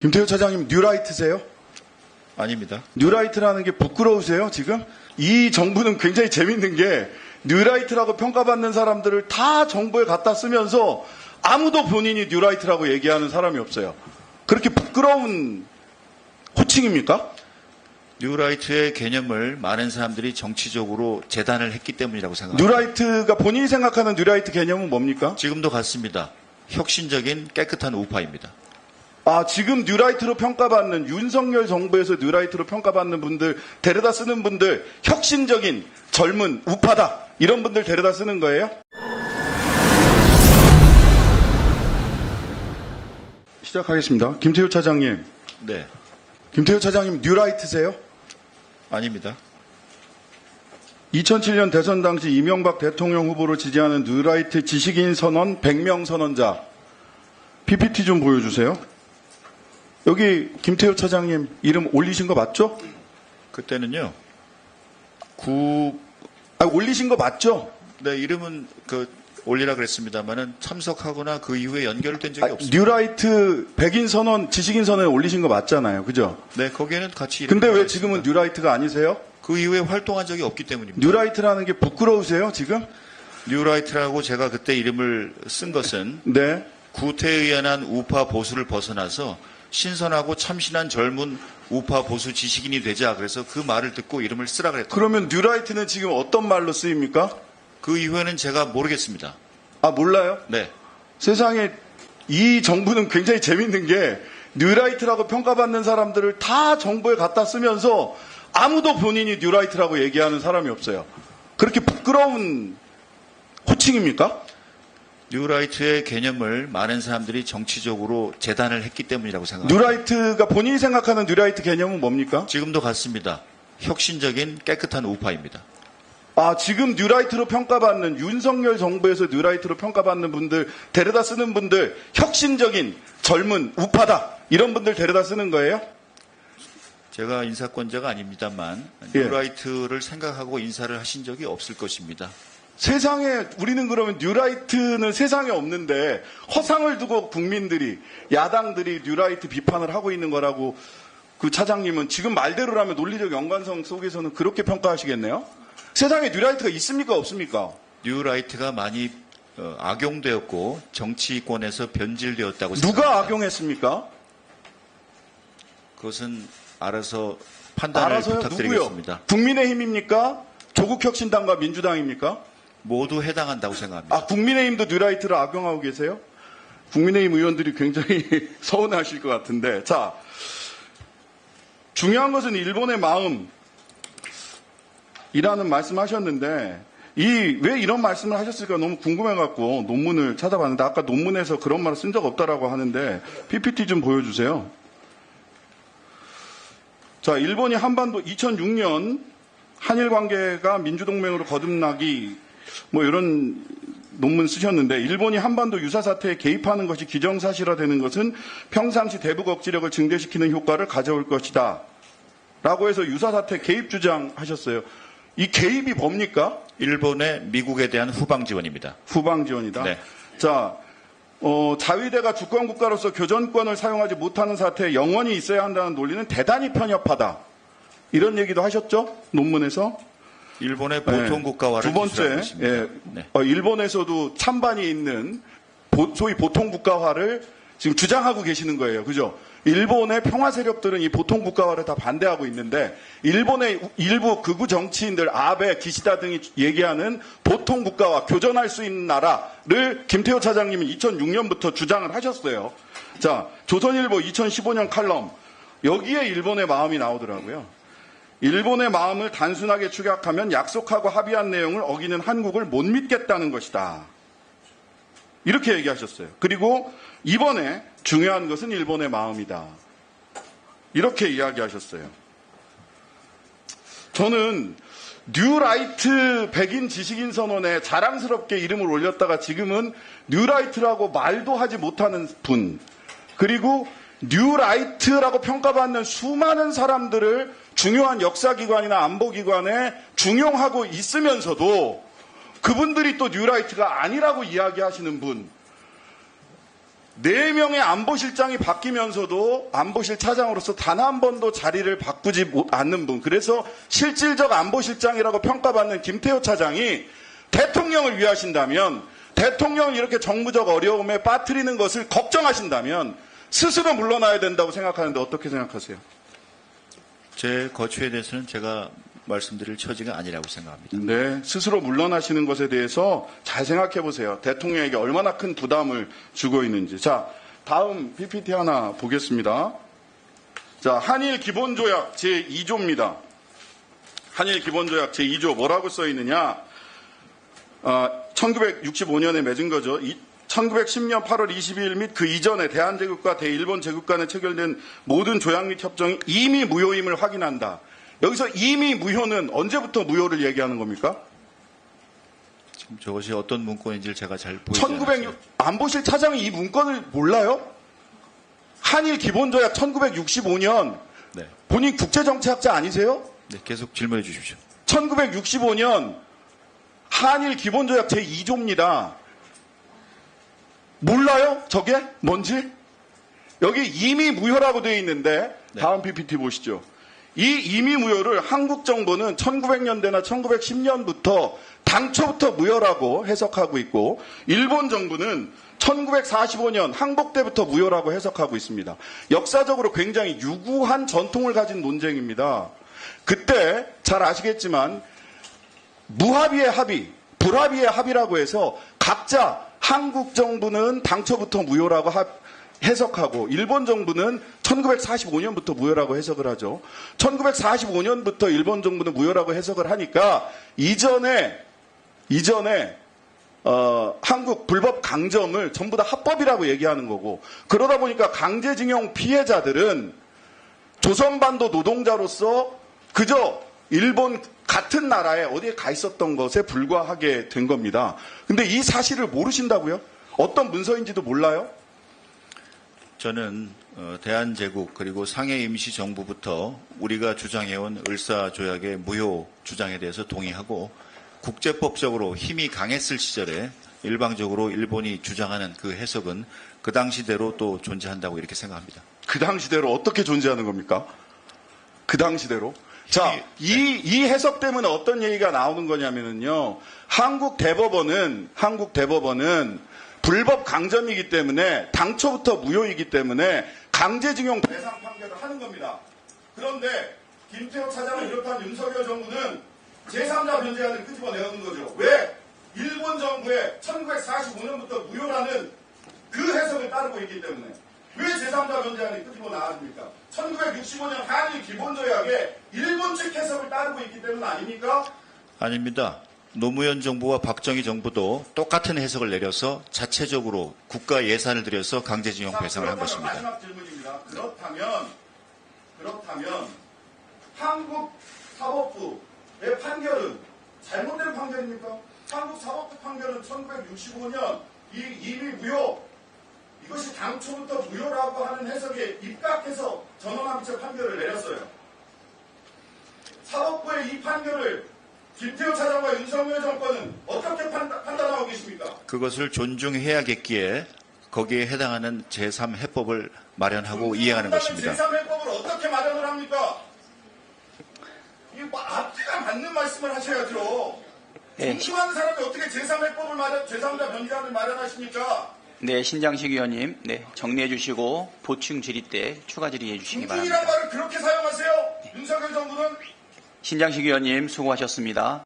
김태우 차장님 뉴라이트세요? 아닙니다. 뉴라이트라는 게 부끄러우세요, 지금? 이 정부는 굉장히 재밌는 게 뉴라이트라고 평가받는 사람들을 다 정부에 갖다 쓰면서 아무도 본인이 뉴라이트라고 얘기하는 사람이 없어요. 그렇게 부끄러운 호칭입니까? 뉴라이트의 개념을 많은 사람들이 정치적으로 재단을 했기 때문이라고 생각합니다. 뉴라이트가 본인이 생각하는 뉴라이트 개념은 뭡니까? 지금도 같습니다. 혁신적인 깨끗한 우파입니다. 아, 지금 뉴라이트로 평가받는 윤석열 정부에서 뉴라이트로 평가받는 분들, 데려다 쓰는 분들, 혁신적인 젊은 우파다. 이런 분들 데려다 쓰는 거예요? 시작하겠습니다. 김태우 차장님. 네. 김태우 차장님 뉴라이트세요? 아닙니다. 2007년 대선 당시 이명박 대통령 후보를 지지하는 뉴라이트 지식인 선언 100명 선언자. PPT 좀 보여주세요. 여기 김태우 차장님 이름 올리신 거 맞죠? 그때는요. 올리신 거 맞죠? 네, 이름은 올리라 그랬습니다만은 참석하거나 그 이후에 연결된 적이 없습니다. 뉴라이트 백인 선언, 지식인 선언에 올리신 거 맞잖아요. 그죠? 네, 거기에는 같이. 근데 왜 지금은 뉴라이트가 아니세요? 그 이후에 활동한 적이 없기 때문입니다. 뉴라이트라는 게 부끄러우세요, 지금? 뉴라이트라고 제가 그때 이름을 쓴 것은 네. 구태의연한 우파 보수를 벗어나서 신선하고 참신한 젊은 우파 보수 지식인이 되자. 그래서 그 말을 듣고 이름을 쓰라 그랬다. 그러면 뉴라이트는 지금 어떤 말로 쓰입니까? 그 이후에는 제가 모르겠습니다. 아, 몰라요? 네. 세상에 이 정부는 굉장히 재밌는 게 뉴라이트라고 평가받는 사람들을 다 정부에 갖다 쓰면서 아무도 본인이 뉴라이트라고 얘기하는 사람이 없어요. 그렇게 부끄러운 호칭입니까? 뉴라이트의 개념을 많은 사람들이 정치적으로 재단을 했기 때문이라고 생각합니다. 뉴라이트가 본인이 생각하는 뉴라이트 개념은 뭡니까? 지금도 같습니다. 혁신적인 깨끗한 우파입니다. 아, 지금 뉴라이트로 평가받는 윤석열 정부에서 뉴라이트로 평가받는 분들, 데려다 쓰는 분들, 혁신적인 젊은 우파다. 이런 분들 데려다 쓰는 거예요? 제가 인사권자가 아닙니다만 예. 뉴라이트를 생각하고 인사를 하신 적이 없을 것입니다. 세상에 우리는 그러면 뉴라이트는 세상에 없는데 허상을 두고 국민들이 야당들이 뉴라이트 비판을 하고 있는 거라고 그 차장님은 지금 말대로라면 논리적 연관성 속에서는 그렇게 평가하시겠네요? 세상에 뉴라이트가 있습니까 없습니까? 뉴라이트가 많이 악용되었고 정치권에서 변질되었다고 생각합니다. 누가 악용했습니까? 그것은 알아서 판단을 알아서요? 부탁드리겠습니다. 누구요? 국민의힘입니까? 조국혁신당과 민주당입니까? 모두 해당한다고 생각합니다. 아, 국민의힘도 뉴라이트를 악용하고 계세요? 국민의힘 의원들이 굉장히 서운하실 것 같은데. 자, 중요한 것은 일본의 마음이라는 말씀하셨는데 왜 이런 말씀을 하셨을까 너무 궁금해갖고 논문을 찾아봤는데 아까 논문에서 그런 말을 쓴 적 없다라고 하는데 PPT 좀 보여주세요. 자, 일본이 한반도 2006년 한일 관계가 민주동맹으로 거듭나기 이런 논문 쓰셨는데 일본이 한반도 유사 사태에 개입하는 것이 기정사실화되는 것은 평상시 대북 억지력을 증대시키는 효과를 가져올 것이다. 라고 해서 유사 사태 개입 주장하셨어요. 이 개입이 뭡니까? 일본의 미국에 대한 후방 지원입니다. 후방 지원이다. 네. 자, 자위대가 주권 국가로서 교전권을 사용하지 못하는 사태에 영원히 있어야 한다는 논리는 대단히 편협하다. 이런 얘기도 하셨죠? 논문에서. 일본의 보통 국가화를 두 번째, 기술하고 있습니다. 네. 일본에서도 찬반이 있는 소위 보통 국가화를 지금 주장하고 계시는 거예요. 그죠? 일본의 평화 세력들은 이 보통 국가화를 다 반대하고 있는데 일본의 일부 극우 정치인들 아베, 기시다 등이 얘기하는 보통 국가화, 교전할 수 있는 나라를 김태호 차장님이 2006년부터 주장을 하셨어요. 자, 조선일보 2015년 칼럼 여기에 일본의 마음이 나오더라고요. 일본의 마음을 단순하게 축약하면 약속하고 합의한 내용을 어기는 한국을 못 믿겠다는 것이다. 이렇게 얘기하셨어요. 그리고 이번에 중요한 것은 일본의 마음이다. 이렇게 이야기하셨어요. 저는 뉴라이트 백인 지식인 선언에 자랑스럽게 이름을 올렸다가 지금은 뉴라이트라고 말도 하지 못하는 분, 그리고 뉴라이트라고 평가받는 수많은 사람들을 중요한 역사기관이나 안보기관에 중용하고 있으면서도 그분들이 또 뉴라이트가 아니라고 이야기하시는 분, 4명의 안보실장이 바뀌면서도 안보실 차장으로서 단 한 번도 자리를 바꾸지 않는 분, 그래서 실질적 안보실장이라고 평가받는 김태호 차장이 대통령을 위하신다면, 대통령을 이렇게 정무적 어려움에 빠뜨리는 것을 걱정하신다면 스스로 물러나야 된다고 생각하는데 어떻게 생각하세요? 제 거취에 대해서는 제가 말씀드릴 처지가 아니라고 생각합니다. 네, 스스로 물러나시는 것에 대해서 잘 생각해 보세요. 대통령에게 얼마나 큰 부담을 주고 있는지. 자, 다음 PPT 하나 보겠습니다. 자, 한일 기본조약 제2조입니다. 한일 기본조약 제2조 뭐라고 써 있느냐? 1965년에 맺은 거죠. 1910년 8월 22일 및 그 이전에 대한제국과 대일본 제국 간에 체결된 모든 조약 및 협정이 이미 무효임을 확인한다. 여기서 이미 무효는 언제부터 무효를 얘기하는 겁니까? 지금 저것이 어떤 문건인지를 제가 잘 보이지 않아요. 1906 안보실 차장이 이 문건을 몰라요? 한일 기본조약 1965년 네. 본인 국제정치학자 아니세요? 네, 계속 질문해 주십시오. 1965년 한일 기본조약 제2조입니다. 몰라요? 저게 뭔지? 여기 이미 무효라고 되어 있는데 다음 PPT 보시죠. 이 이미 무효를 한국 정부는 1900년대나 1910년부터 당초부터 무효라고 해석하고 있고, 일본 정부는 1945년 항복 때부터 무효라고 해석하고 있습니다. 역사적으로 굉장히 유구한 전통을 가진 논쟁입니다. 그때 잘 아시겠지만 무합의의 합의, 불합의의 합의라고 해서 각자 한국 정부는 당초부터 무효라고 해석하고 일본 정부는 1945년부터 무효라고 해석을 하죠. 1945년부터 일본 정부는 무효라고 해석을 하니까 이전에 한국 불법 강점을 전부 다 합법이라고 얘기하는 거고, 그러다 보니까 강제징용 피해자들은 조선반도 노동자로서 그저 일본 같은 나라에 어디에 가 있었던 것에 불과하게 된 겁니다. 근데 이 사실을 모르신다고요? 어떤 문서인지도 몰라요? 저는 대한제국 그리고 상해임시정부부터 우리가 주장해온 을사조약의 무효 주장에 대해서 동의하고, 국제법적으로 힘이 강했을 시절에 일방적으로 일본이 주장하는 그 해석은 그 당시대로 또 존재한다고 이렇게 생각합니다. 그 당시대로 어떻게 존재하는 겁니까? 그 당시대로? 자, 이 해석 때문에 어떤 얘기가 나오는 거냐면요. 한국 대법원은 불법 강점이기 때문에 당초부터 무효이기 때문에 강제징용 대상 판결을 하는 겁니다. 그런데 김태호 차장을 비롯한 윤석열 정부는 제3자 변제안을 끄집어내는 거죠. 왜? 일본 정부의 1945년부터 무효라는 그 해석을 따르고 있기 때문에. 왜 제3자 변제안이 끄집어 나왔습니까? 1965년 한일 기본조약에 일본 측 해석을 따르고 있기 때문 아닙니까? 아닙니다. 노무현 정부와 박정희 정부도 똑같은 해석을 내려서 자체적으로 국가 예산을 들여서 강제징용 배상을 한 것입니다. 마지막 질문입니다. 그렇다면 한국 사법부의 판결은 잘못된 판결입니까? 한국 사법부 판결은 1965년 이미 무효, 이것이 당초부터 무효라고 하는 해석에 입각해서 전원합의체 판결을 내렸어요. 사법부의 이 판결을 김태호 차장과 윤석열 정권은 어떻게 판단하고 계십니까? 그것을 존중해야겠기에 거기에 해당하는 제3해법을 마련하고 이행하는 것입니다. 제3해법을 어떻게 마련을 합니까? 이게 뭐 앞뒤가 맞는 말씀을 하셔야죠. 존중하는 사람이 어떻게 제3해법을 제3자 변제안을 마련하십니까? 네, 신장식 의원님, 네, 정리해 주시고 보충 질의 때 추가 질의해 주시기 바랍니다. 존중이란 말을 그렇게 사용하세요? 윤석열 정부는 신장식 의원님 수고하셨습니다.